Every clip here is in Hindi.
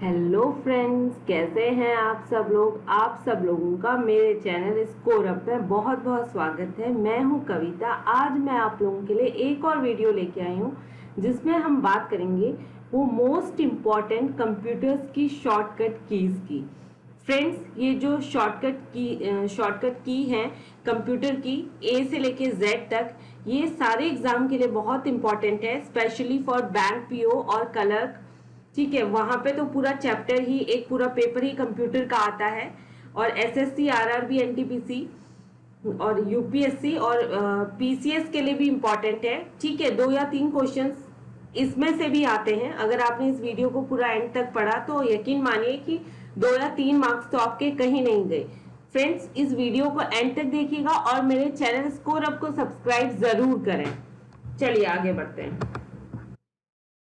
हेलो फ्रेंड्स, कैसे हैं आप सब लोग। आप सब लोगों का मेरे चैनल स्कोर अप में बहुत बहुत स्वागत है। मैं हूं कविता। आज मैं आप लोगों के लिए एक और वीडियो लेके आई हूं जिसमें हम बात करेंगे वो मोस्ट इम्पॉर्टेंट कंप्यूटर्स की शॉर्टकट कीज की। फ्रेंड्स, ये जो शॉर्टकट की है कंप्यूटर की ए से लेके जेड तक, ये सारे एग्जाम के लिए बहुत इंपॉर्टेंट है, स्पेशली फॉर बैंक पीओ और क्लर्क। ठीक है, वहां पे तो पूरा चैप्टर ही, एक पूरा पेपर ही कंप्यूटर का आता है। और एसएससी, आरआरबी, एनटीपीसी और यूपीएससी और पीसीएस के लिए भी इम्पोर्टेंट है। ठीक है, 2 या 3 क्वेश्चंस इसमें से भी आते हैं। अगर आपने इस वीडियो को पूरा एंड तक पढ़ा तो यकीन मानिए कि 2 या 3 मार्क्स तो आपके कहीं नहीं गए। फ्रेंड्स, इस वीडियो को एंड तक देखिएगा और मेरे चैनल स्कोर अप को सब्सक्राइब जरूर करें। चलिए आगे बढ़ते हैं।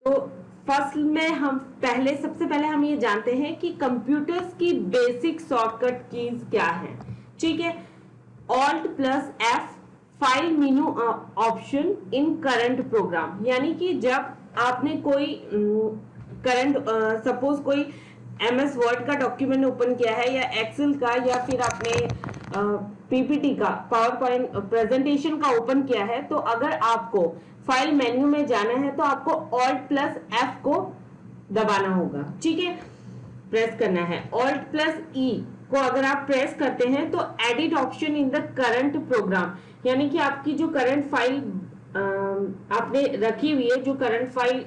तो फर्स्ट में सबसे पहले हम ये जानते हैं कि कंप्यूटर्स की बेसिक शॉर्टकट कीज क्या है। ठीक है, alt plus F file menu option in current program, यानी कि जब आपने कोई करंट सपोज कोई एमएस वर्ड का डॉक्यूमेंट ओपन किया है या एक्सेल का, या फिर आपने पीपीटी का, पावर पॉइंट प्रेजेंटेशन का ओपन किया है, तो अगर आपको फाइल मेन्यू में जाना है तो आपको ऑल्ट प्लस एफ को दबाना होगा। ठीक है, प्रेस करना है। ऑल्ट प्लस ई को अगर आप प्रेस करते हैं तो edit option in the current program, यानी कि आपकी जो करंट फाइल आपने रखी हुई है, जो करंट फाइल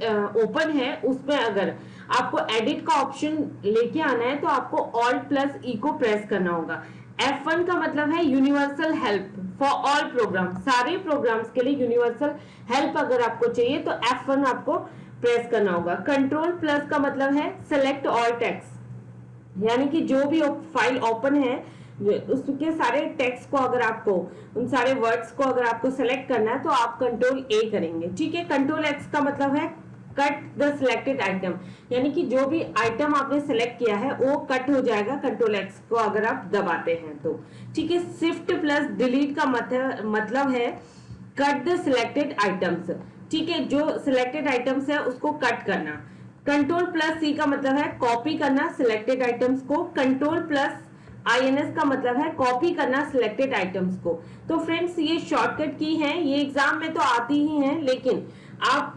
ओपन है, उसमें अगर आपको एडिट का ऑप्शन लेके आना है तो आपको ऑल्ट प्लस ई को प्रेस करना होगा। F1 का मतलब है universal help for all programme, सारे प्रोग्राम्स के लिए यूनिवर्सल हेल्प अगर आपको चाहिए तो F1 आपको प्रेस करना होगा। कंट्रोल प्लस का मतलब है सेलेक्ट ऑल टेक्स्ट, यानी कि जो भी फाइल ओपन है उसके सारे टेक्स्ट को, अगर आपको उन सारे वर्ड्स को अगर आपको सेलेक्ट करना है तो आप कंट्रोल ए करेंगे। ठीक है, कंट्रोल एक्स का मतलब है कट द सिलेक्टेड आइटम, यानी कि जो भी आइटम आपने सेलेक्ट किया है वो कट हो जाएगा कंट्रोल एक्स को अगर आप दबाते हैं तो। ठीक है, शिफ्ट प्लस डिलीट का मतलब है कट द सिलेक्टेड आइटम्स। ठीक है, जो सिलेक्टेड आइटम्स है उसको कट करना। कंट्रोल प्लस सी का मतलब है कॉपी करना सिलेक्टेड आइटम्स को। कंट्रोल प्लस INS का मतलब है कॉपी करना सिलेक्टेड आइटम्स को। तो फ्रेंड्स, ये शॉर्टकट की है, ये एग्जाम में तो आती ही है, लेकिन आप,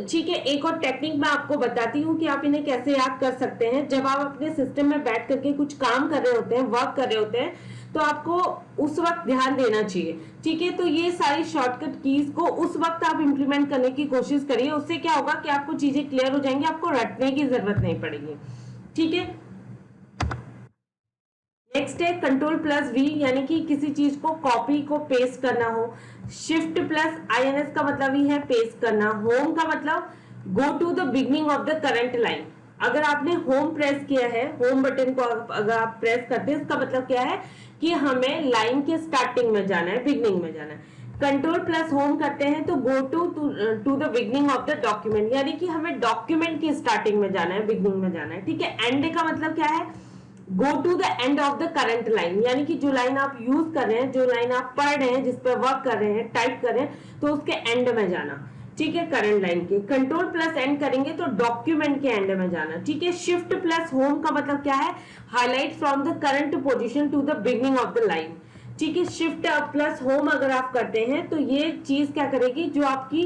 ठीक है, एक और टेक्निक मैं आपको बताती हूँ कि आप इन्हें कैसे याद कर सकते हैं। जब आप अपने सिस्टम में बैठ करके कुछ काम कर रहे होते हैं, वर्क कर रहे होते हैं, तो आपको उस वक्त ध्यान देना चाहिए। ठीक है, तो ये सारी शॉर्टकट कीज को उस वक्त आप इंप्लीमेंट करने की कोशिश करिए। उससे क्या होगा कि आपको चीजें क्लियर हो जाएंगी, आपको रटने की जरूरत नहीं पड़ेगी। ठीक है, नेक्स्ट है कंट्रोल प्लस वी, यानी कि किसी चीज को कॉपी को पेस्ट करना हो। शिफ्ट प्लस INS का मतलब ही है पेस्ट करना। होम का मतलब go to the beginning of the current line. अगर आपने होम प्रेस किया है, होम बटन को अगर आप प्रेस करते हैं, इसका मतलब क्या है कि हमें लाइन के स्टार्टिंग में जाना है, बिगनिंग में जाना है। कंट्रोल प्लस होम करते हैं तो go to the beginning of the document, यानी कि हमें डॉक्यूमेंट की स्टार्टिंग में जाना है, बिगनिंग में जाना है। ठीक है, एंड का मतलब क्या है, go to the end of the current line, यानी कि जो लाइन आप यूज कर रहे हैं, जो लाइन आप पढ़ रहे हैं, जिस पर वर्क कर रहे हैं, टाइप कर रहे हैं, तो उसके एंड में जाना। ठीक है, करंट लाइन के। कंट्रोल प्लस एंड करेंगे तो डॉक्यूमेंट के एंड में जाना। ठीक है, शिफ्ट प्लस होम का मतलब क्या है, highlight from the current position to the beginning of the line. ठीक है, शिफ्ट प्लस होम अगर आप करते हैं तो ये चीज क्या करेगी, जो आपकी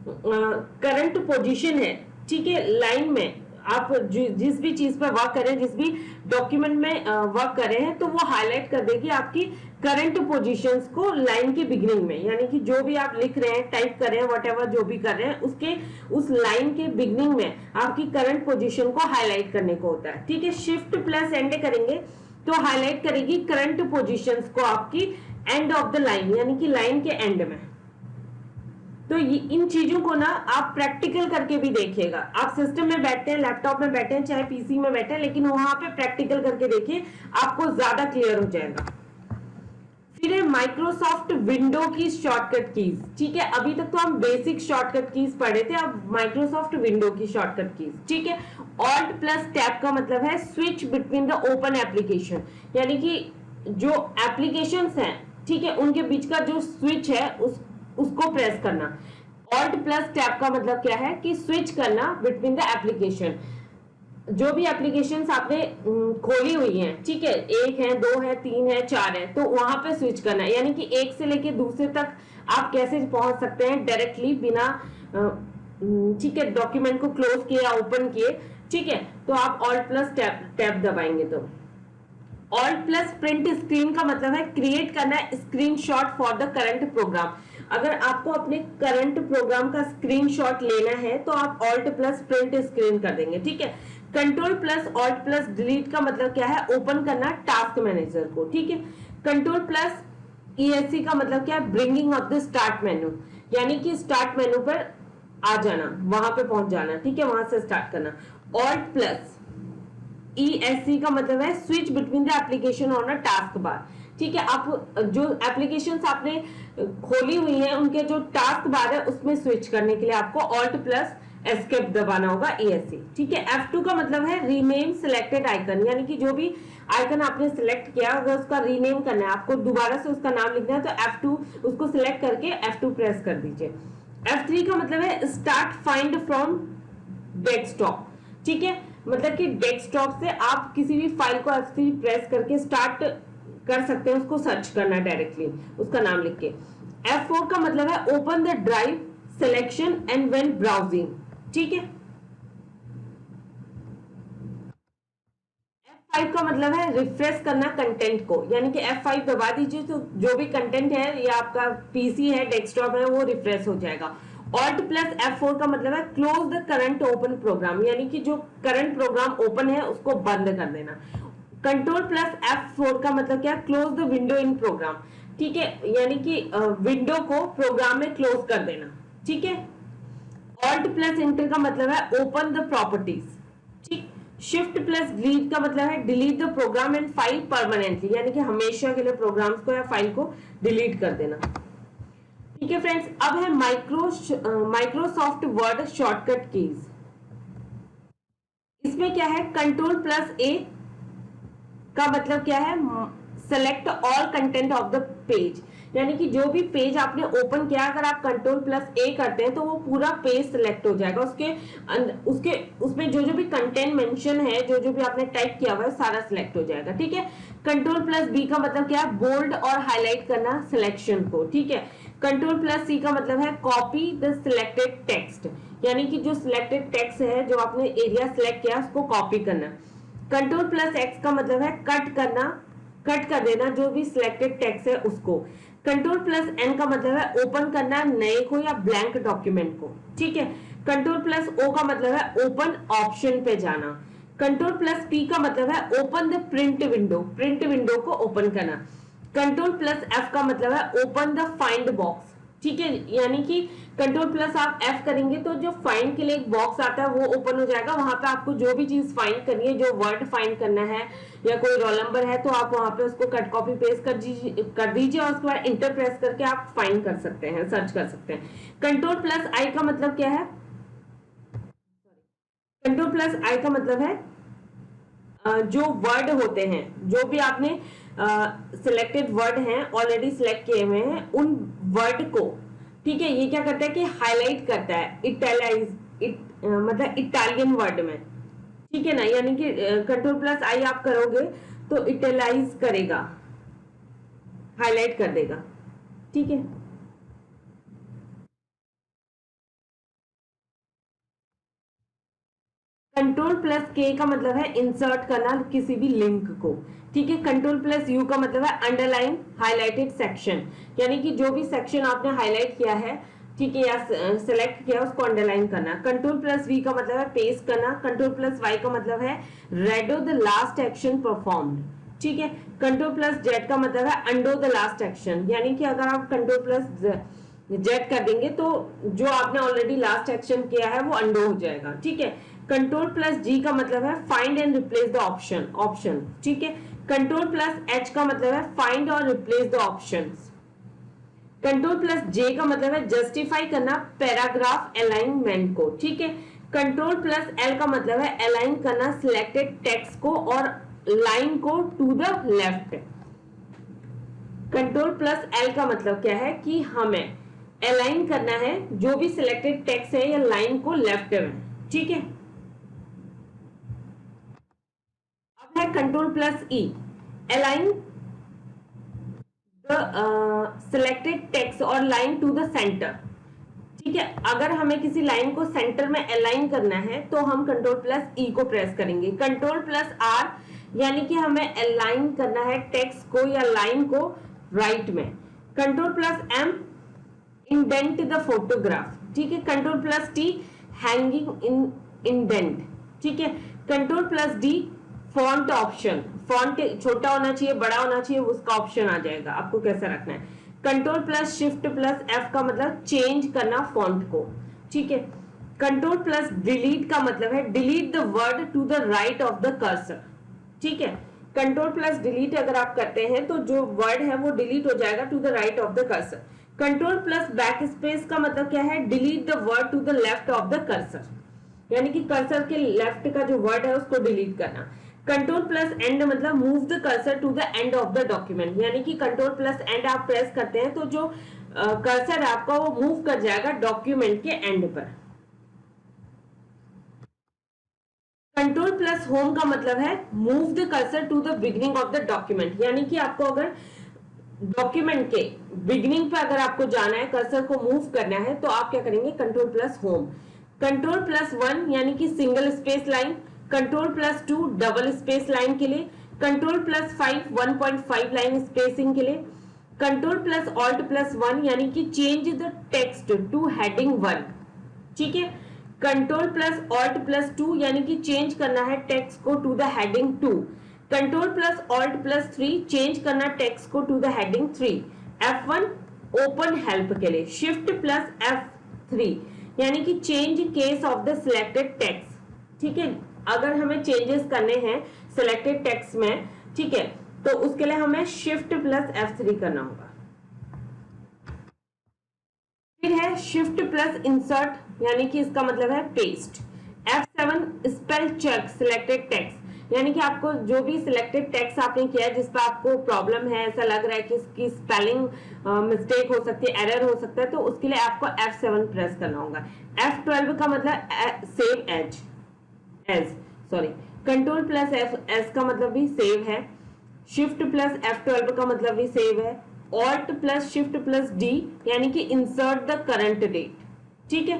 करंट पोजिशन है, ठीक है, लाइन में आप जिस भी चीज पर वर्क कर रहे हैं, जिस भी डॉक्यूमेंट में वर्क कर रहे हैं, तो वो हाईलाइट कर देगी आपकी करंट पोजीशंस को लाइन के बिगिनिंग में, यानी कि जो भी आप लिख रहे हैं, टाइप कर रहे हैं, व्हाटएवर जो भी कर रहे हैं, उसके उस लाइन के बिगिनिंग में आपकी करंट पोजीशन को हाईलाइट करने को होता है। ठीक है, शिफ्ट प्लस एंड करेंगे तो हाईलाइट करेगी करंट पोजीशंस को आपकी एंड ऑफ द लाइन, यानी कि लाइन के एंड में। तो इन चीजों को ना आप प्रैक्टिकल करके भी देखिएगा। आप सिस्टम में बैठे हैं, लैपटॉप में बैठे हैं, चाहे पीसी में बैठे हैं, लेकिन वहां पे प्रैक्टिकल करके देखिए, आपको ज्यादा क्लियर हो जाएगा। फिर है माइक्रोसॉफ्ट विंडो की शॉर्टकट कीज। ठीक है, अभी तक तो हम बेसिक शॉर्टकट कीज पढ़े थे, अब माइक्रोसॉफ्ट विंडो की शॉर्टकट कीज। ठीक है, ऑल्ट प्लस टैब का मतलब है switch between the open application, यानी कि जो एप्लीकेशंस हैं, ठीक है, उनके बीच का जो स्विच है उसको प्रेस करना। ऑल्ट प्लस टैब का मतलब क्या है कि स्विच करना बिटवीन द एप्लीकेशन। जो भी एप्लीकेशंस आपने खोली हुई हैं, ठीक है, 1 है, 2 है, 3 है, 4 है, तो वहां पे स्विच करना है। यानी कि एक से लेके दूसरे तक आप कैसे पहुंच सकते हैं डायरेक्टली, बिना ठीक है डॉक्यूमेंट को क्लोज किए या ओपन किए। ठीक है, तो आप ऑल्ट प्लस टैब दबाएंगे तो ऑल्ट प्लस प्रिंट स्क्रीन का मतलब है क्रिएट करना है screenshot for the current program. अगर आपको अपने करंट प्रोग्राम का स्क्रीनशॉट लेना है तो आप ऑल्ट प्लस प्रिंट स्क्रीन कर देंगे। ठीक है, control plus alt plus delete का मतलब क्या है, ओपन करना टास्क मैनेजर को। ठीक है, कंट्रोल प्लस ESC का मतलब क्या है, bringing up the start menu, यानी कि स्टार्ट मेन्यू पर आ जाना, वहां पे पहुंच जाना। ठीक है, वहां से स्टार्ट करना। ऑल्ट प्लस ESC का मतलब है switch between the application on a task bar. ठीक है, आप जो एप्लीकेशंस आपने खोली हुई हैं उनके जो टास्क बार है उसमें स्विच करने के लिए आपको ऑल्ट प्लस एस्केप दबाना होगा, ESC। ठीक है, F2 का मतलब है रीनेम सिलेक्टेड आइकन, यानी कि जो भी आइकन आपने सिलेक्ट किया अगर उसका रीनेम करना है, आपको दोबारा से उसका नाम लिखना है, तो F2 उसको सिलेक्ट करके F2 प्रेस कर दीजिए। F3 का मतलब है स्टार्ट फाइंड फ्रॉम डेस्कटॉप। ठीक है, मतलब कि डेस्कटॉप से आप किसी भी फाइल को F3 प्रेस करके स्टार्ट कर सकते हैं, उसको सर्च करना डायरेक्टली उसका नाम लिख के। F4 का मतलब है open the drive selection and when browsing. ठीक है, F5 का मतलब है रिफ्रेश करना कंटेंट को, यानी कि F5 दबा दीजिए तो जो भी कंटेंट है या आपका पीसी है डेस्कटॉप है वो रिफ्रेश हो जाएगा। ऑल्ट प्लस F4 का मतलब है close the current open program, यानी कि जो करंट प्रोग्राम ओपन है उसको बंद कर देना। कंट्रोल प्लस F4 का मतलब क्या, close the window in program. ठीक है, यानी कि विंडो को प्रोग्राम में क्लोज कर देना। ठीक है, ऑल्ट प्लस इंटर का मतलब है ओपन द प्रॉपर्टीज। ठीक, शिफ्ट प्लस डिलीट का मतलब है delete the program and file permanently, यानी कि हमेशा के लिए प्रोग्राम्स को या फाइल को डिलीट कर देना। ठीक है फ्रेंड्स, अब है माइक्रोसॉफ्ट वर्ड शॉर्टकट कीज। इसमें क्या है, कंट्रोल प्लस ए का मतलब क्या है, select all content of the page, यानी कि जो भी पेज आपने ओपन किया अगर आप कंट्रोल प्लस ए करते हैं तो वो पूरा पेज सिलेक्ट हो जाएगा, उसके उसमें जो जो भी कंटेंट मेंशन है, जो जो भी आपने टाइप किया हुआ है सारा सिलेक्ट हो जाएगा। ठीक है, कंट्रोल प्लस बी का मतलब क्या है, बोल्ड और हाईलाइट करना सिलेक्शन को। ठीक है, कंट्रोल प्लस सी का मतलब है कॉपी द सिलेक्टेड टेक्स्ट, यानी कि जो सिलेक्टेड टेक्स्ट है जो आपने एरिया सिलेक्ट किया उसको कॉपी करना। कंट्रोल प्लस एक्स का मतलब है कट करना, कट कर देना जो भी सिलेक्टेड टेक्स्ट है उसको। कंट्रोल प्लस एन का मतलब है ओपन करना नए को या ब्लैंक डॉक्यूमेंट को। ठीक है, कंट्रोल प्लस ओ का मतलब है ओपन ऑप्शन पे जाना। कंट्रोल प्लस पी का मतलब है open the print window, print window को ओपन करना। कंट्रोल प्लस एफ का मतलब है ओपन द फाइंड बॉक्स। ठीक है, यानी कि कंट्रोल प्लस आप एफ करेंगे तो जो फाइंड के लिए एक बॉक्स आता है वो ओपन हो जाएगा, वहां पे आपको जो भी चीज फाइंड करनी है, जो वर्ड फाइंड करना है या कोई रोल नंबर है तो आप वहां पे उसको कट कॉपी पेस्ट कर दीजिए और उसके बाद इंटर प्रेस करके आप फाइंड कर सकते हैं, सर्च कर सकते हैं। कंट्रोल प्लस आई का मतलब क्या है, कंट्रोल प्लस आई का मतलब है जो वर्ड होते हैं, जो भी आपने सिलेक्टेड वर्ड हैं ऑलरेडी सिलेक्ट किए हुए हैं उन वर्ड को, ठीक है, ये क्या करता है कि हाईलाइट करता है, इटैलाइज मतलब इटालियन वर्ड में। ठीक है ना, यानी कि कंट्रोल प्लस आई आप करोगे तो इटैलाइज करेगा, हाईलाइट कर देगा। ठीक है, कंट्रोल प्लस के का मतलब है इंसर्ट करना किसी भी लिंक को। ठीक है, कंट्रोल प्लस यू का मतलब है अंडरलाइन हाईलाइटेड सेक्शन, यानी कि जो भी सेक्शन आपने हाईलाइट किया है, ठीक है, या सेलेक्ट किया उसको अंडरलाइन करना। कंट्रोल प्लस वी का मतलब है पेस्ट करना। कंट्रोल प्लस वाई का मतलब है redo the last action performed. ठीक है, कंट्रोल प्लस जेड का मतलब है अंडो द लास्ट एक्शन, यानी कि अगर आप कंट्रोल प्लस जेड कर देंगे तो जो आपने ऑलरेडी लास्ट एक्शन किया है वो अंडो हो जाएगा। ठीक है, कंट्रोल प्लस जी का मतलब है find and replace the option. ठीक है, कंट्रोल प्लस एच का मतलब है फाइंड और replace the options. Control plus J का मतलब है जस्टिफाई करना पैराग्राफ अलाइनमेंट को। ठीक है, कंट्रोल प्लस एल का मतलब है अलाइन करना सिलेक्टेड टेक्स्ट को और लाइन को to the left. Control plus L का मतलब क्या है कि हमें अलाइन करना है जो भी सिलेक्टेड टेक्स्ट है या लाइन को लेफ्ट में। ठीक है, है कंट्रोल प्लस ई, अलाइन सिलेक्टेड टेक्स्ट और लाइन टू द सेंटर। ठीक है, अगर हमें किसी लाइन को सेंटर में अलाइन करना है तो हम कंट्रोल प्लस ई को प्रेस करेंगे। कंट्रोल प्लस आर यानी कि हमें अलाइन करना है टेक्स्ट को या लाइन को राइट में। Control plus M, indent the photograph. ठीक है, control plus T, hanging in indent. ठीक है, control plus D, font option, font छोटा होना चाहिए, बड़ा होना चाहिए, उसका ऑप्शन आ जाएगा, आपको कैसा रखना है। Control plus shift plus F का मतलब चेंज करना फॉन्ट को। ठीक है, कंट्रोल प्लस डिलीट का मतलब है delete the word to the right of the cursor. ठीक है, कंट्रोल प्लस डिलीट अगर आप करते हैं तो जो वर्ड है वो डिलीट हो जाएगा to the right of the cursor. Control plus backspace का मतलब क्या है, delete the word to the left of the cursor, यानी कि कर्सर के लेफ्ट का जो वर्ड है उसको डिलीट करना। कंट्रोल प्लस एंड मतलब move the cursor to the end of the document, यानी कि कंट्रोल प्लस एंड आप प्रेस करते हैं तो जो कर्सर है आपका वो मूव कर जाएगा डॉक्यूमेंट के एंड पर। कंट्रोल प्लस होम का मतलब है move the cursor to the beginning of the document, यानी कि आपको अगर डॉक्यूमेंट के बिगिनिंग पे अगर आपको जाना है, कर्सर को मूव करना है तो आप क्या करेंगे, control plus home. Control plus 1 यानी कि single space line, control plus 2 double space line के लिए, कंट्रोल प्लस 5 1.5 लाइन स्पेसिंग के लिए, कंट्रोल प्लस ऑल्ट प्लस 1 यानी कि change the text two heading 1। ठीक है, कंट्रोल प्लस ऑल्ट प्लस 2 यानी कि चेंज करना है टेक्स्ट को to the heading 2। Control plus alt plus 3 change करना टेक्स्ट को to the heading 3। F1 open help के लिए, शिफ्ट प्लस F3 यानी कि change case of the selected text. ठीक है, अगर हमें चेंजेस करने हैं सिलेक्टेड टेक्स्ट में, ठीक है, तो उसके लिए हमें शिफ्ट प्लस F3 करना होगा। फिर है शिफ्ट प्लस इंसर्ट यानी कि इसका मतलब है paste. F7 spell check selected text, यानी कि आपको जो भी सिलेक्टेड टेक्स्ट आपने किया है जिस पर आपको प्रॉब्लम है, ऐसा लग रहा है कि इसकी स्पेलिंग मिस्टेक हो सकती है, एरर हो सकता है, तो उसके लिए आपको F7 प्रेस करना होगा। F12 का मतलब save as sorry, control plus S का मतलब भी सेव है, शिफ्ट प्लस F12 का मतलब भी सेव है, alt plus shift plus D यानी कि इंसर्ट द करंट डेट। ठीक है,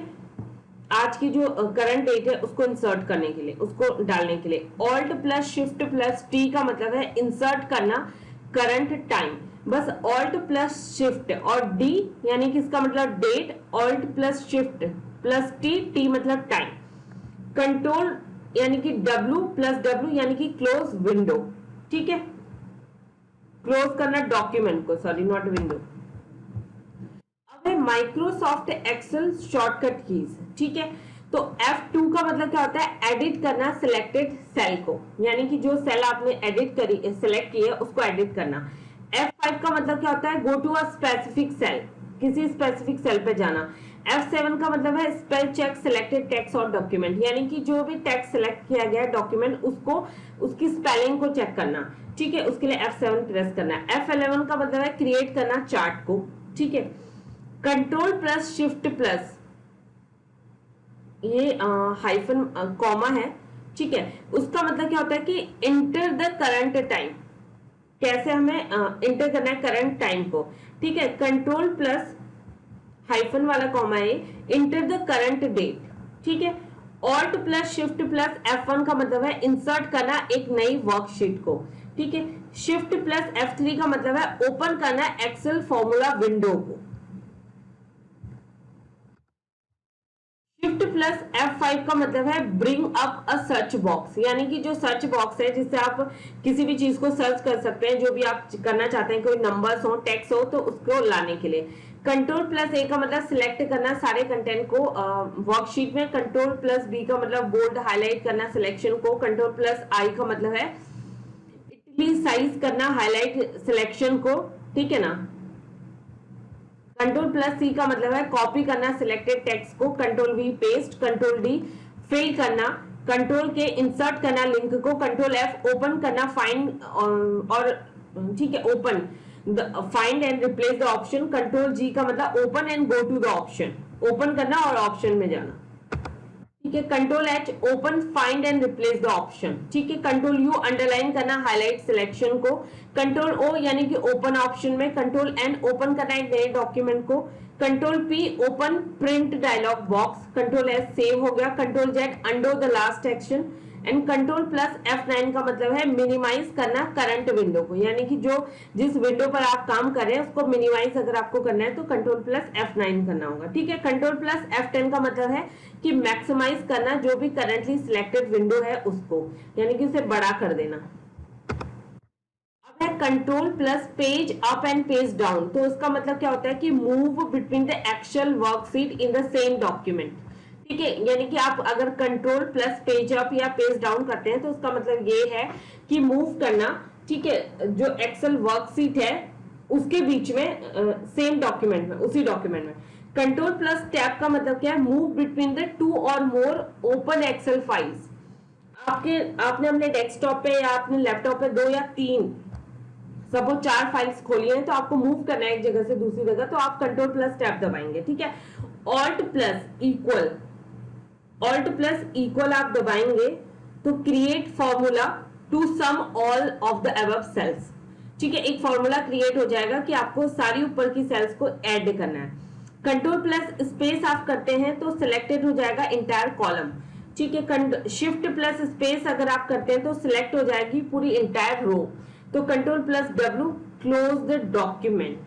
आज की जो करंट डेट है उसको इंसर्ट करने के लिए, उसको डालने के लिए। Alt plus shift plus T का मतलब है इंसर्ट करना करंट टाइम, बस ऑल्ट प्लस शिफ्ट और डी यानी कि इसका मतलब date, alt plus shift plus T, T मतलब टाइम। कंट्रोल यानी कि W प्लस W यानी कि क्लोज विंडो। ठीक है, क्लोज करना डॉक्यूमेंट को, सॉरी नॉट विंडो। अब है माइक्रोसॉफ्ट एक्सेल शॉर्टकट कीज। ठीक है, तो F2 का मतलब क्या होता है, एडिट करना सिलेक्टेड सेल को, यानी कि जो सेल आपने एडिट करी सिलेक्ट की है उसको एडिट करना। F5 का मतलब क्या होता है, go to a specific cell, किसी स्पेसिफिक सेल पे जाना। F7 का मतलब है स्पेल चेक सिलेक्टेड टेक्स्ट और डॉक्यूमेंट, यानी कि जो भी टेक्स्ट सिलेक्ट किया गया है डॉक्यूमेंट उसको उसकी स्पेलिंग को चेक करना। ठीक है, उसके लिए F7 प्रेस करना है। F11 का मतलब है क्रिएट करना चार्ट को। ठीक है, कंट्रोल प्लस शिफ्ट प्लस ये हाइफन कॉमा है। ठीक है, उसका मतलब क्या होता है कि इंटर द करंट टाइम, कैसे हमें इंटर करना है करंट टाइम को। ठीक है, कंट्रोल प्लस हाइफन वाला कॉमा है इंटर द करंट डेट। ठीक है, alt plus shift plus F1 का मतलब है इंसर्ट करना एक नई वर्कशीट को। ठीक है, शिफ्ट प्लस F3 का मतलब है ओपन करना एक्सेल फॉर्मूला विंडो को। शिफ्ट प्लस F5 का मतलब है ब्रिंग अप अ सर्च बॉक्स, यानी कि जो सर्च बॉक्स है जिससे आप किसी भी चीज को सर्च कर सकते हैं, जो भी आप करना चाहते हैं, कोई नंबर्स हो, टेक्स्ट हो, तो उसको लाने के लिए। कंट्रोल प्लस ए का मतलब सिलेक्ट करना सारे कंटेंट को वर्कशीट में। कंट्रोल प्लस बी का मतलब बोल्ड हाईलाइट करना सिलेक्शन को। कंट्रोल प्लस आई का मतलब है इटली साइज करना हाईलाइट सिलेक्शन को। ठीक है ना। कंट्रोल प्लस सी का मतलब है कॉपी करना सिलेक्टेड टेक्स्ट को। Control V paste. Control D fill करना। कंट्रोल के इंसर्ट करना लिंक को। कंट्रोल एफ ओपन करना फाइंड और ठीक है open find and replace the option. Control G का मतलब open and go to the option, open करना और ऑप्शन में जाना। ठीक है। Control H open find and replace the option, ठीक है। कंट्रोल यू अंडरलाइन करना हाईलाइट सिलेक्शन को, कंट्रोल ओ यानी कि ओपन ऑप्शन में, कंट्रोल एन ओपन करना एक नए डॉक्यूमेंट को, control P open print dialogue box, control S save हो गया, control Z undo the last action and control plus F9 का मतलब है मिनिमाइज करना करंट विंडो को, यानी कि जो जिस विंडो पर आप काम कर रहे हैं उसको मिनिमाइज अगर आपको करना है तो कंट्रोल प्लस F9 करना होगा, ठीक है। कंट्रोल प्लस F10 का मतलब है कि मैक्सिमाइज करना जो भी करंटली सिलेक्टेड विंडो है उसको, यानी कि उसे बड़ा कर देना। है control plus page up and page down, तो इसका मतलब क्या होता है कि move between the actual worksheet in the same document, ठीक है। यानी कि आप अगर कंट्रोल प्लस पेज अप या पेज डाउन करते हैं तो उसका मतलब ये है कि मूव करना, ठीक है, जो एक्सेल वर्कशीट है उसके बीच में सेम डॉक्यूमेंट में, उसी डॉक्यूमेंट में। कंट्रोल प्लस टैब का मतलब क्या है, मूव बिटवीन द टू और मोर ओपन एक्सेल फाइल्स। आपने अपने डेस्कटॉप पे या अपने लैपटॉप पे 2 या 3 सपोज 4 फाइल्स खोली हैं, तो आपको मूव करना है एक जगह से दूसरी जगह, तो आप कंट्रोल प्लस टैब दबाएंगे, ठीक है। ऑल्ट प्लस इक्वल आप दबाएंगे तो create formula to sum all of the above cells, ठीक है। एक फॉर्मूला क्रिएट हो जाएगा कि आपको सारी ऊपर की सेल्स को ऐड करना है। कंट्रोल प्लस स्पेस आप करते हैं तो सिलेक्टेड हो जाएगा इंटायर कॉलम, ठीक है। शिफ्ट प्लस स्पेस अगर आप करते हैं तो सिलेक्ट हो जाएगी पूरी इंटायर रो। तो control plus W close the document.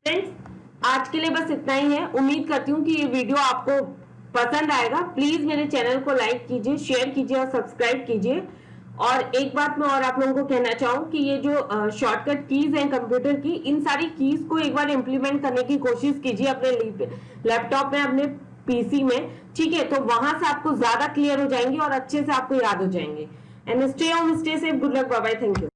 Friends, आज के लिए बस इतना ही है। उम्मीद करती हूँ कि ये वीडियो आपको पसंद आएगा। प्लीज मेरे चैनल को लाइक कीजिए, शेयर कीजिए और सब्सक्राइब कीजिए। और एक बात मैं और आप लोगों को कहना चाहूँ कि ये जो शॉर्टकट कीज हैं कंप्यूटर की, इन सारी कीज को एक बार इम्प्लीमेंट करने की कोशिश कीजिए अपने लैपटॉप में, अपने पीसी में, ठीक है। तो वहां से आपको ज्यादा क्लियर हो जाएंगे और अच्छे से आपको याद हो जाएंगे। And stay home, stay safe, good luck, bye bye, thank you.